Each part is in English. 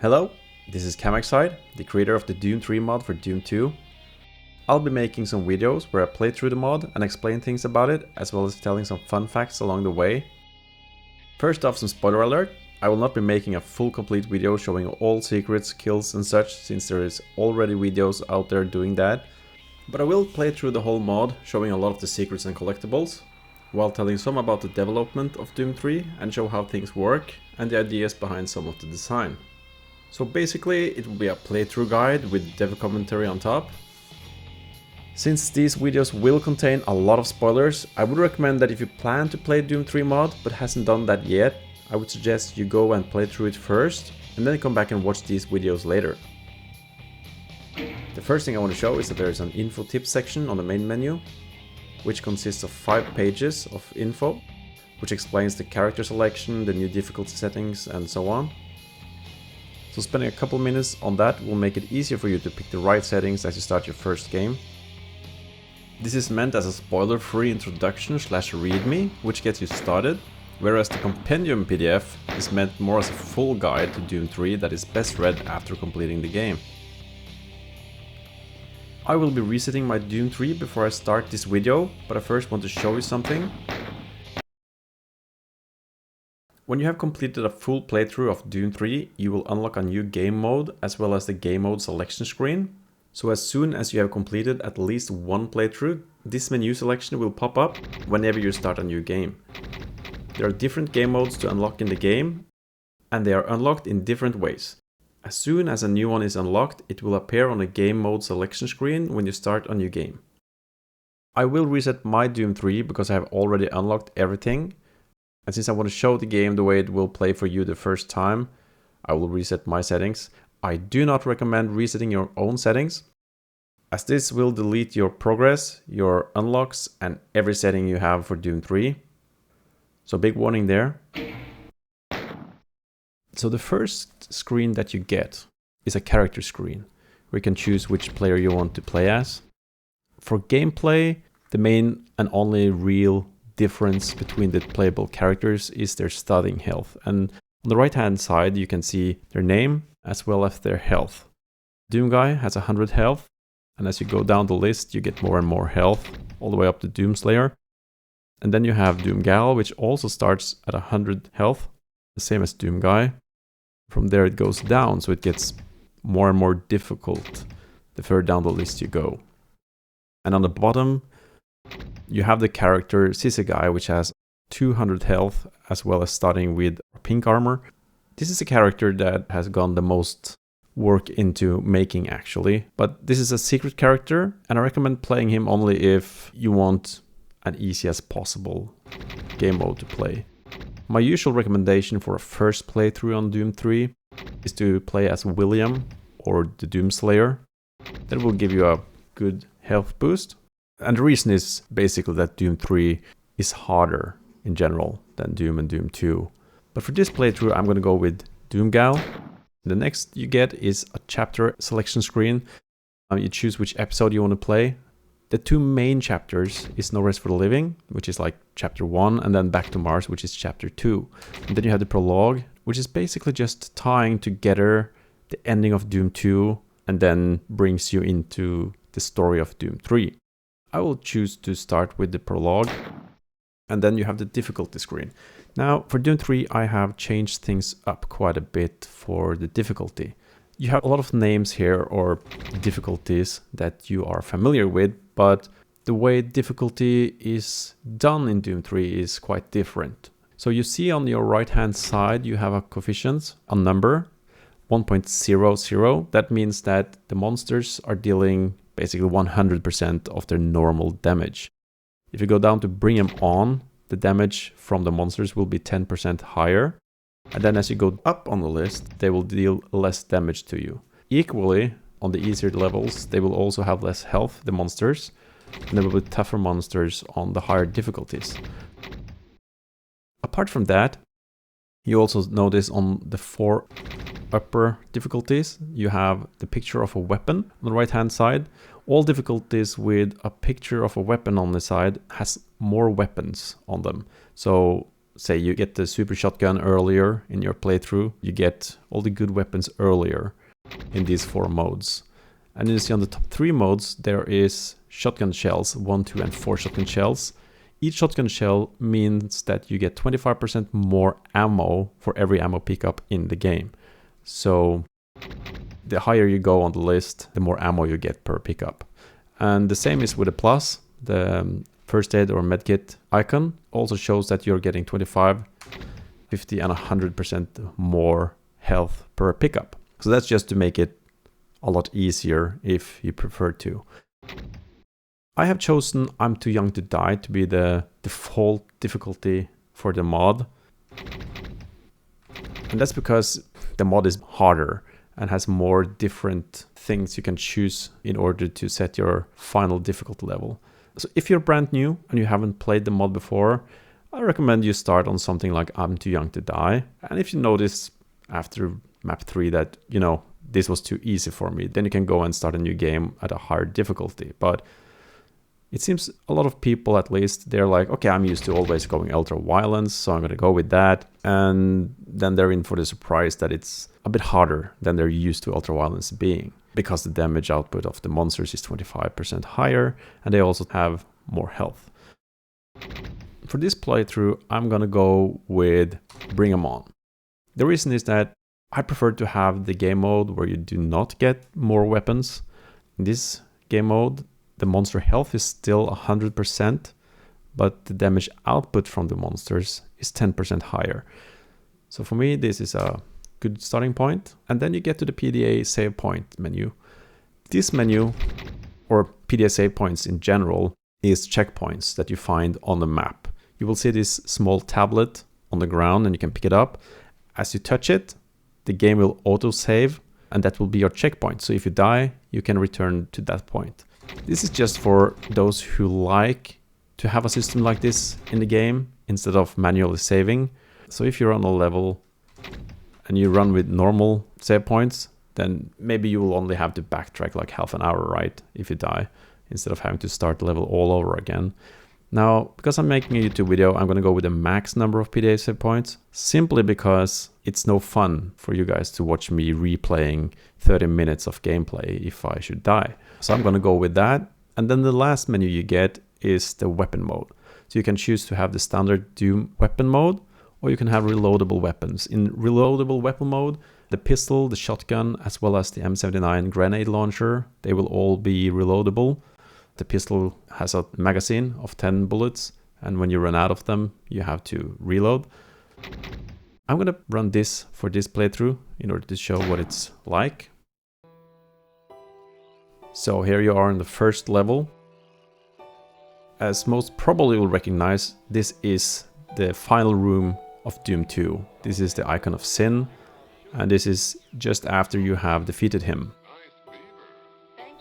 Hello, this is Camaxide, the creator of the Doom 3 mod for Doom 2. I'll be making some videos where I play through the mod and explain things about it, as well as telling some fun facts along the way. First off, some spoiler alert, I will not be making a full complete video showing all secrets, kills and such, since there is already videos out there doing that. But I will play through the whole mod, showing a lot of the secrets and collectibles, while telling some about the development of Doom 3 and show how things work and the ideas behind some of the design. So basically it will be a playthrough guide with dev commentary on top. Since these videos will contain a lot of spoilers, I would recommend that if you plan to play Doom 3 mod but hasn't done that yet, I would suggest you go and play through it first and then come back and watch these videos later. The first thing I want to show is that there is an info tips section on the main menu, which consists of 5 pages of info, which explains the character selection, the new difficulty settings and so on. So spending a couple minutes on that will make it easier for you to pick the right settings as you start your first game. This is meant as a spoiler-free introduction / readme, which gets you started, whereas the compendium PDF is meant more as a full guide to Doom 3 that is best read after completing the game. I will be resetting my Doom 3 before I start this video, but I first want to show you something. When you have completed a full playthrough of Doom 3, you will unlock a new game mode as well as the game mode selection screen. So as soon as you have completed at least one playthrough, this menu selection will pop up whenever you start a new game. There are different game modes to unlock in the game, and they are unlocked in different ways. As soon as a new one is unlocked, it will appear on the game mode selection screen when you start a new game. I will reset my Doom 3 because I have already unlocked everything. And since I want to show the game the way it will play for you the first time, I will reset my settings. I do not recommend resetting your own settings, as this will delete your progress, your unlocks, and every setting you have for Doom 3. So big warning there. So the first screen that you get is a character screen, where you can choose which player you want to play as. For gameplay, the main and only real difference between the playable characters is their starting health, and on the right hand side you can see their name as well as their health. Doom Guy has 100 health, and as you go down the list you get more and more health all the way up to Doom Slayer. And then you have Doom Gal, which also starts at 100 health, the same as Doom Guy. From there it goes down, so it gets more and more difficult the further down the list you go. And on the bottom you have the character Sissy Guy, which has 200 health, as well as starting with pink armor. This is a character that has gone the most work into making actually, but this is a secret character and I recommend playing him only if you want an easy as possible game mode to play. My usual recommendation for a first playthrough on Doom 3 is to play as William or the Doom Slayer. That will give you a good health boost. And the reason is basically that Doom 3 is harder in general than Doom and Doom 2. But for this playthrough I'm going to go with Doom Gal. The next you get is a chapter selection screen. You choose which episode you want to play. The two main chapters is No Rest for the Living, which is like chapter 1, and then Back to Mars, which is chapter 2. And then you have the prologue, which is basically just tying together the ending of Doom 2 and then brings you into the story of Doom 3. I will choose to start with the prologue, and then you have the difficulty screen. Now for Doom 3 I have changed things up quite a bit for the difficulty. You have a lot of names here or difficulties that you are familiar with, but the way difficulty is done in Doom 3 is quite different. So you see on your right hand side you have a coefficient, a number, 1.00. That means that the monsters are dealing basically 100% of their normal damage. If you go down to bring them on, the damage from the monsters will be 10% higher. And then as you go up on the list, they will deal less damage to you. Equally, on the easier levels, they will also have less health, the monsters, and there will be tougher monsters on the higher difficulties. Apart from that, you also notice on the 4 upper difficulties, you have the picture of a weapon on the right hand side. All difficulties with a picture of a weapon on the side has more weapons on them. So say you get the super shotgun earlier in your playthrough, you get all the good weapons earlier in these 4 modes. And you see on the top 3 modes, there is shotgun shells, 1, 2, and 4 shotgun shells. Each shotgun shell means that you get 25% more ammo for every ammo pickup in the game. So the higher you go on the list, the more ammo you get per pickup. And the same is with the plus. The first aid or medkit icon also shows that you're getting 25, 50, and 100% more health per pickup. So that's just to make it a lot easier if you prefer to. I have chosen I'm Too Young to Die to be the default difficulty for the mod. And that's because the mod is harder and has more different things you can choose in order to set your final difficulty level. So if you're brand new and you haven't played the mod before, I recommend you start on something like I'm Too Young to Die. And if you notice after map 3 that, you know, this was too easy for me, then you can go and start a new game at a higher difficulty. But it seems a lot of people, at least, they're like, okay, I'm used to always going ultra violence, so I'm going to go with that. And then they're in for the surprise that it's a bit harder than they're used to ultra violence being, because the damage output of the monsters is 25% higher, and they also have more health. For this playthrough, I'm going to go with Bring 'em On. The reason is that I prefer to have the game mode where you do not get more weapons. In this game mode, the monster health is still 100%, but the damage output from the monsters is 10% higher. So for me, this is a good starting point. And then you get to the PDA save point menu. This menu, or PDA save points in general, is checkpoints that you find on the map. You will see this small tablet on the ground and you can pick it up. As you touch it, the game will auto-save, and that will be your checkpoint. So if you die, you can return to that point. This is just for those who like to have a system like this in the game instead of manually saving. So if you're on a level and you run with normal save points, then maybe you will only have to backtrack like half an hour, right? If you die, instead of having to start the level all over again. Now, because I'm making a YouTube video, I'm going to go with the max number of PDA save points, simply because it's no fun for you guys to watch me replaying 30 minutes of gameplay if I should die. So I'm going to go with that. And then the last menu you get is the weapon mode. So you can choose to have the standard Doom weapon mode, or you can have reloadable weapons. In reloadable weapon mode, the pistol, the shotgun, as well as the M79 grenade launcher, they will all be reloadable. The pistol has a magazine of 10 bullets, and when you run out of them, you have to reload. I'm going to run this for this playthrough in order to show what it's like. So here you are in the first level. As most probably will recognize, this is the final room of Doom 2. This is the icon of Sin, and this is just after you have defeated him.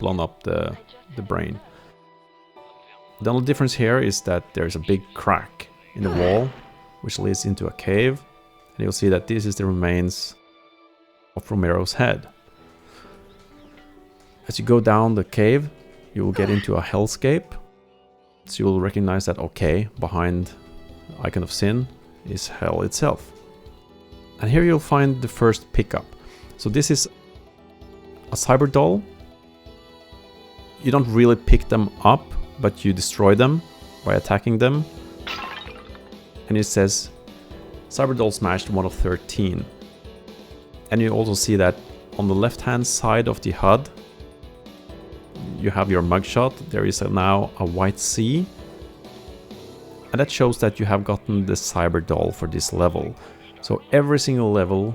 Blown up the brain. The only difference here is that there's a big crack in the wall, which leads into a cave. And you'll see that this is the remains of Romero's head. As you go down the cave, you will get into a hellscape. So you will recognize that, okay, behind the icon of Sin is hell itself. And here you'll find the first pickup. So this is a cyber doll. You don't really pick them up, but you destroy them by attacking them. And it says Cyberdoll smashed 1 of 13. And you also see that on the left hand side of the HUD you have your mugshot. There is now a white C, and that shows that you have gotten the Cyberdoll for this level. So every single level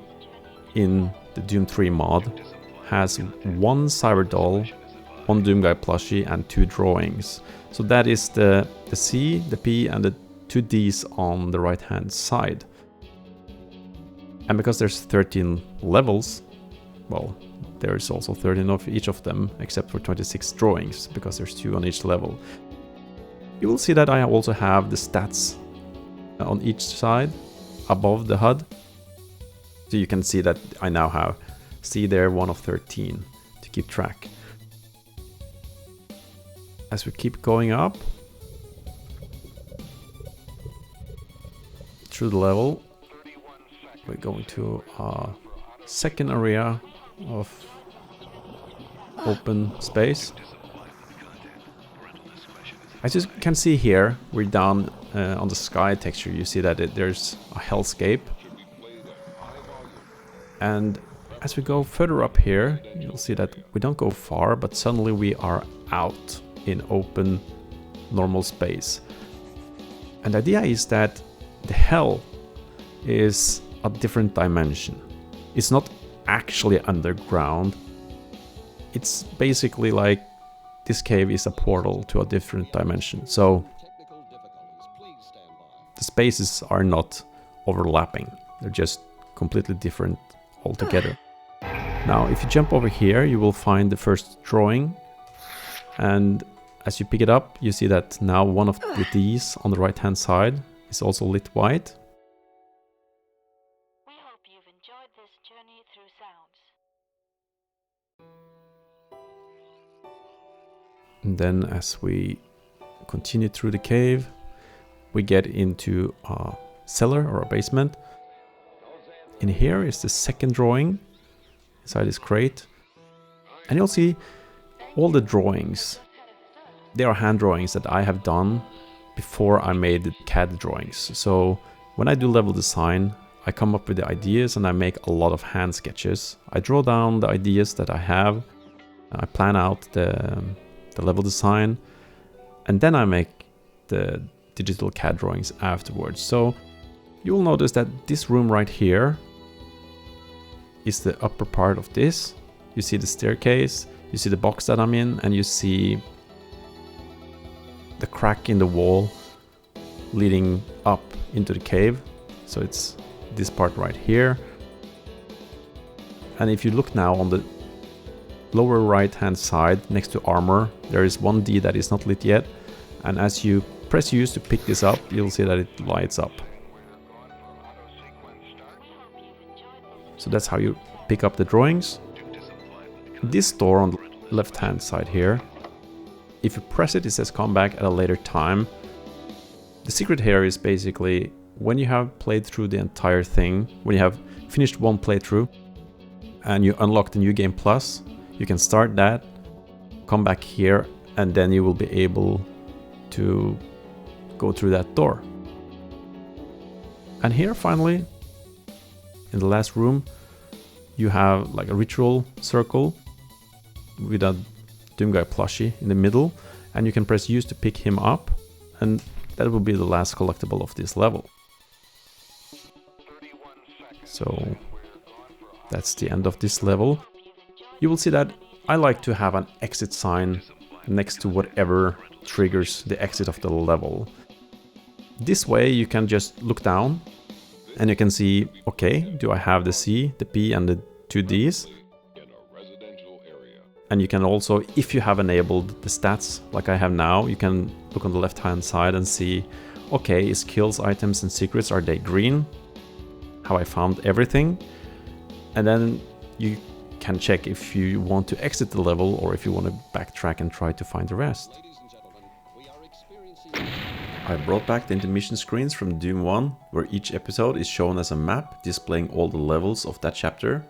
in the Doom 3 mod has one Cyberdoll, one Doomguy plushie, and 2 drawings. So that is the C, the P, and the 2 Ds on the right hand side. And because there's 13 levels, well, there's also 13 of each of them, except for 26 drawings, because there's 2 on each level. You will see that I also have the stats on each side above the HUD. So you can see that I now have C there, 1 of 13 to keep track. As we keep going up, through the level. We're going to a second area of open space. As you can see here, we're down on the sky texture. You see that there's a hellscape. And as we go further up here, you'll see that we don't go far, but suddenly we are out in open, normal space. And the idea is that the hell is a different dimension. It's not actually underground. It's basically like this cave is a portal to a different dimension. So the spaces are not overlapping. They're just completely different altogether. Now, if you jump over here, you will find the first drawing. And as you pick it up, you see that now one of these on the right-hand side is also lit white. We hope you've enjoyed this journey through sounds. And then as we continue through the cave, we get into a cellar or a basement. In here is the second drawing inside this crate. And you'll see all the drawings. They are hand drawings that I have done before I made the CAD drawings. So when I do level design, I come up with the ideas and I make a lot of hand sketches. I draw down the ideas that I have. I plan out the level design, and then I make the digital CAD drawings afterwards. So you will notice that this room right here is the upper part of this. You see the staircase, you see the box that I'm in, and you see the crack in the wall leading up into the cave. So it's this part right here. And if you look now on the lower right hand side next to armor, there is one D that is not lit yet, and as you press use to pick this up, you'll see that it lights up. So that's how you pick up the drawings. This door on the left hand side here, if you press it, it says come back at a later time. The secret here is basically when you have played through the entire thing, when you have finished one playthrough and you unlock the New Game Plus, you can start that, come back here, and then you will be able to go through that door. And here finally, in the last room, you have like a ritual circle with a Doom Guy plushie in the middle, and you can press use to pick him up, and that will be the last collectible of this level. So that's the end of this level. You will see that I like to have an exit sign next to whatever triggers the exit of the level. This way you can just look down and you can see, okay, do I have the C, the P and the 2 Ds? And you can also, if you have enabled the stats like I have now, you can look on the left hand side and see, okay, is kills, items and secrets, are they green? Have I found everything? And then you can check if you want to exit the level or if you want to backtrack and try to find the rest. I brought back the intermission screens from Doom 1, where each episode is shown as a map displaying all the levels of that chapter,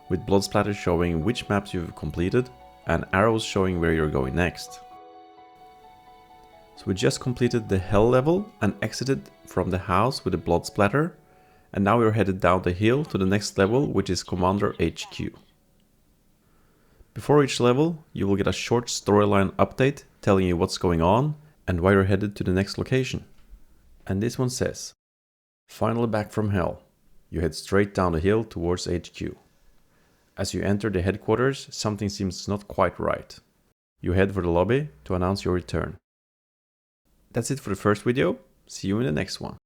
with blood splatter showing which maps you've completed and arrows showing where you're going next. So we just completed the Hell level and exited from the house with a blood splatter, and now we're headed down the hill to the next level, which is Commander HQ. Before each level, you will get a short storyline update telling you what's going on and why you're headed to the next location. And this one says, finally back from Hell. You head straight down the hill towards HQ. As you enter the headquarters, something seems not quite right. You head for the lobby to announce your return. That's it for the first video. See you in the next one.